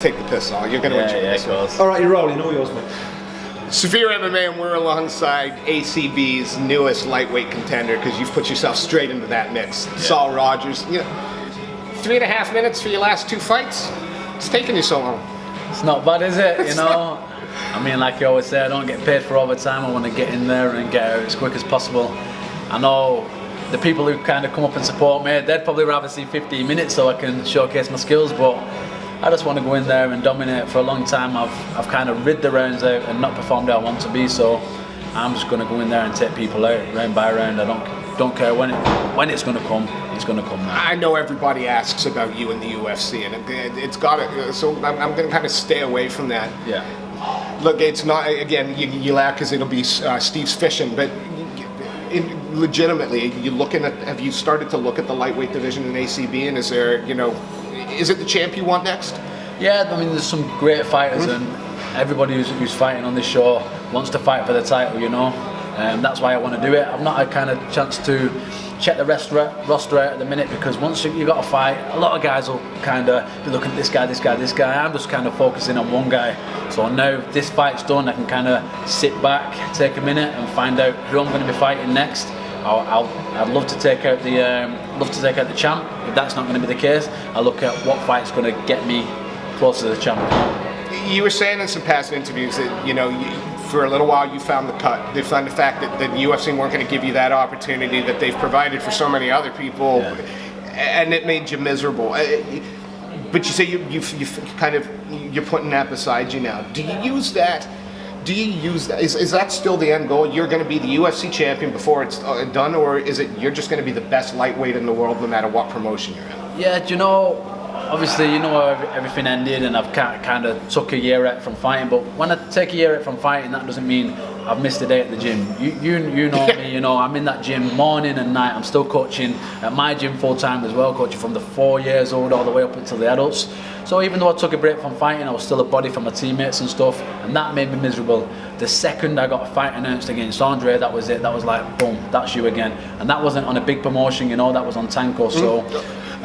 Take the piss off. You're going to enjoy this one. All right, you're rolling. All yours, mate. SevereMMA, and we're alongside ACB's newest lightweight contender because you've put yourself straight into that mix. Yeah. Saul Rogers. You know, 3.5 minutes for your last 2 fights. It's taking you so long. It's not bad, is it? You know, I mean, like you always say, I don't get paid for overtime. I want to get in there and get out as quick as possible. I know the people who kind of come up and support me, they'd probably rather see 15 minutes so I can showcase my skills, but I just want to go in there and dominate. For a long time I've kind of rid the rounds out and not performed where I want to be, so I'm just going to go in there and take people out round by round. I don't care when it's going to come. It's going to come now. I know everybody asks about you in the UFC, and it's got it. So I'm going to kind of stay away from that. Yeah. Look, it's not, again, you laugh because it'll be Steve's fishing, but legitimately, have you started to look at the lightweight division in ACB, and is there, is it the champ you want next? Yeah, I mean, there's some great fighters, and everybody who's fighting on this show wants to fight for the title, that's why I want to do it. I've not had kind of chance to check the roster out at the minute, because once you got a fight, a lot of guys will kind of be looking at this guy. I'm just kind of focusing on one guy. So now this fight's done, I can kind of sit back, take a minute, and find out who I'm going to be fighting next. I'd love to take out the champ. If that's not going to be the case, I'll look at what fight's going to get me closer to the champ. You were saying in some past interviews that for a little while you found the cut. They found the fact that the UFC weren't going to give you that opportunity that they've provided for so many other people, and it made you miserable. But you say you're putting that beside you now. Do you use that? Is that still the end goal? You're going to be the UFC champion before it's done, or is it you're just going to be the best lightweight in the world no matter what promotion you're in? Yeah, obviously, everything ended, and I've kind of took a year out from fighting. But when I take a year out from fighting, that doesn't mean I've missed a day at the gym. You know me, I'm in that gym morning and night. I'm still coaching at my gym full time as well, coaching from the 4 years old all the way up until the adults. So even though I took a break from fighting, I was still a body for my teammates and stuff, and that made me miserable. The second I got a fight announced against Andre, that was it. That was like, boom, that's you again. And that wasn't on a big promotion, that was on Tanko. So.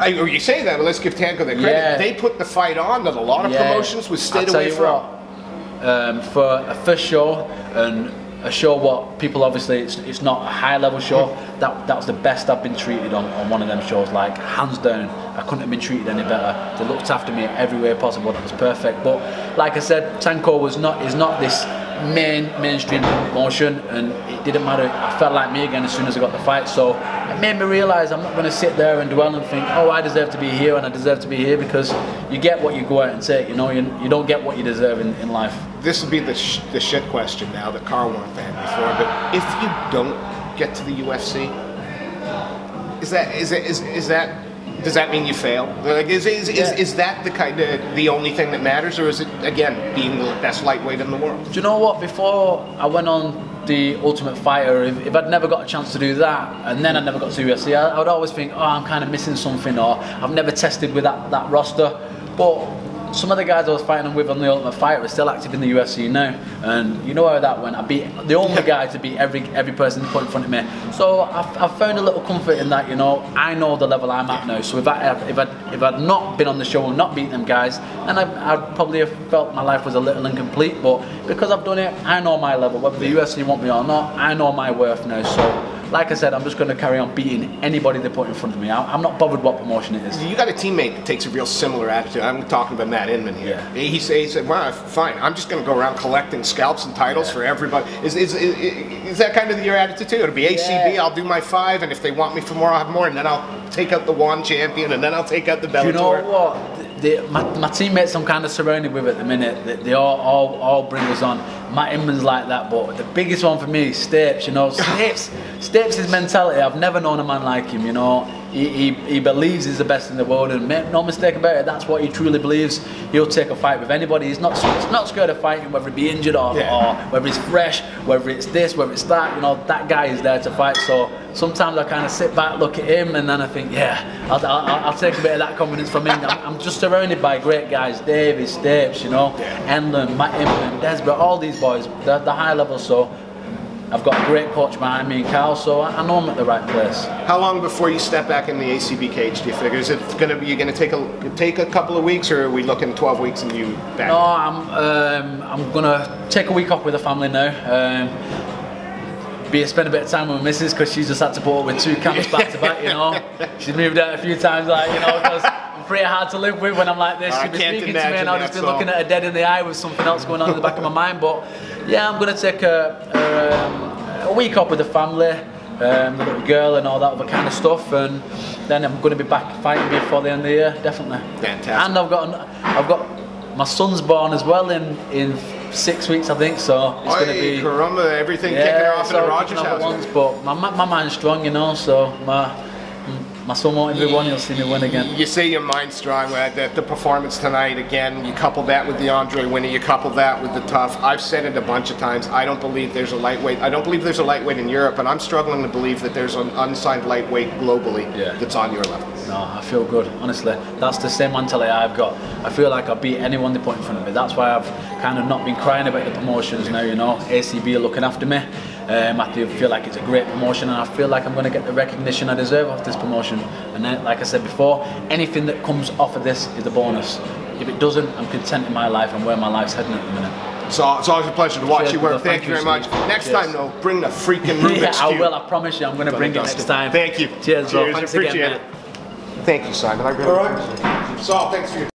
You say that, but let's give Tanko the credit. Yeah. They put the fight on that a lot of promotions was stayed away from. For a first show, and a show what people obviously, it's not a high level show, that was the best I've been treated on one of them shows, like hands down. I couldn't have been treated any better. They looked after me every way possible. That was perfect. But like I said, Tanko is not this mainstream promotion, and it didn't matter. I felt like me again as soon as I got the fight. So it made me realise I'm not going to sit there and dwell and think, oh, I deserve to be here and I deserve to be here, because you get what you go out and take. You don't get what you deserve in life. This would be the shit question now that Carl wanted to have before. But if you don't get to the UFC, does that mean you fail? Like, is that the only thing that matters, or is it again being the best lightweight in the world? Do you know what? Before I went on the Ultimate Fighter, if I'd never got a chance to do that, and then I never got to UFC, I would always think, oh, I'm kind of missing something, or I've never tested with that roster. But some of the guys I was fighting with on the Ultimate Fighter are still active in the UFC now, and you know how that went. I beat the only guy to beat every person put in front of me. So I've found a little comfort in that. I know the level I'm at now. So if I'd not been on the show and not beat them guys, then I'd probably have felt my life was a little incomplete. But because I've done it, I know my level. Whether the UFC want me or not, I know my worth now. So, like I said, I'm just going to carry on beating anybody they put in front of me. I'm not bothered what promotion it is. You got a teammate that takes a real similar attitude. I'm talking about Matt Inman here. Yeah. He said, well, fine, I'm just going to go around collecting scalps and titles for everybody. Is that kind of your attitude too? It'll be ACB, I'll do my 5, and if they want me for more, I'll have more, and then I'll take out the one champion, and then I'll take out the Bellator. Do you know what? My teammates I'm kind of surrounded with at the minute, they all bring us on. Matt Inman's like that, but the biggest one for me is Stapes. Stapes' his mentality, I've never known a man like him. He believes he's the best in the world, and make no mistake about it, that's what he truly believes. He'll take a fight with anybody. He's not scared of fighting, whether he be injured or whether he's fresh, whether it's this, whether it's that. That guy is there to fight. So sometimes I kind of sit back, look at him, and then I think, I'll take a bit of that confidence from him. I'm just surrounded by great guys, Davis, Stapes, Enlund, Matt Inman, Desborough, all these boys, the high level. So I've got a great coach behind me in Carl, so I know I'm at the right place. How long before you step back in the ACB cage, do you figure? Is it gonna be, you're gonna take a couple of weeks, or are we looking 12 weeks and you back? No, I'm gonna take a week off with the family now. Spend a bit of time with my missus, because she's just had to put up with 2 camps back to back, you know. She's moved out a few times, like, you know, because I'm pretty hard to live with when I'm like this. She'll be speaking to me and I'll just be looking at her dead in the eye with something else going on in the back of my mind. But yeah, I'm gonna take a week off with the family, the little girl and all that other kind of stuff, and then I'm gonna be back fighting before the end of the year, definitely. Fantastic. And I've got my son's born as well in 6 weeks, I think, so it's going to be caramba, everything kicking off in the Rogers house. Once, but my mind's strong, you know, so my son won't even win, he'll see me win again. You say your mind's strong, the performance tonight, again, you couple that with the Andre winning, you couple that with the tough. I've said it a bunch of times, I don't believe there's a lightweight. I don't believe there's a lightweight in Europe, and I'm struggling to believe that there's an unsigned lightweight globally that's on your level. No, I feel good, honestly. That's the same mentality I've got. I feel like I'll beat anyone they put in front of me. That's why I've kind of not been crying about the promotions now, you know. ACB are looking after me. I feel like it's a great promotion, and I feel like I'm going to get the recognition I deserve off this promotion. And then, like I said before, anything that comes off of this is a bonus. If it doesn't, I'm content in my life and where my life's heading at the minute. So it's always a pleasure to watch you work. Thank you very much. Next time, though, bring the freaking Rubik's Yeah, I Cube. will. I promise you, I'm going to bring it next time. Thank you. Cheers, bro. Thanks appreciate again, it. Thank you, Simon. I really appreciate it. Saul, thanks for your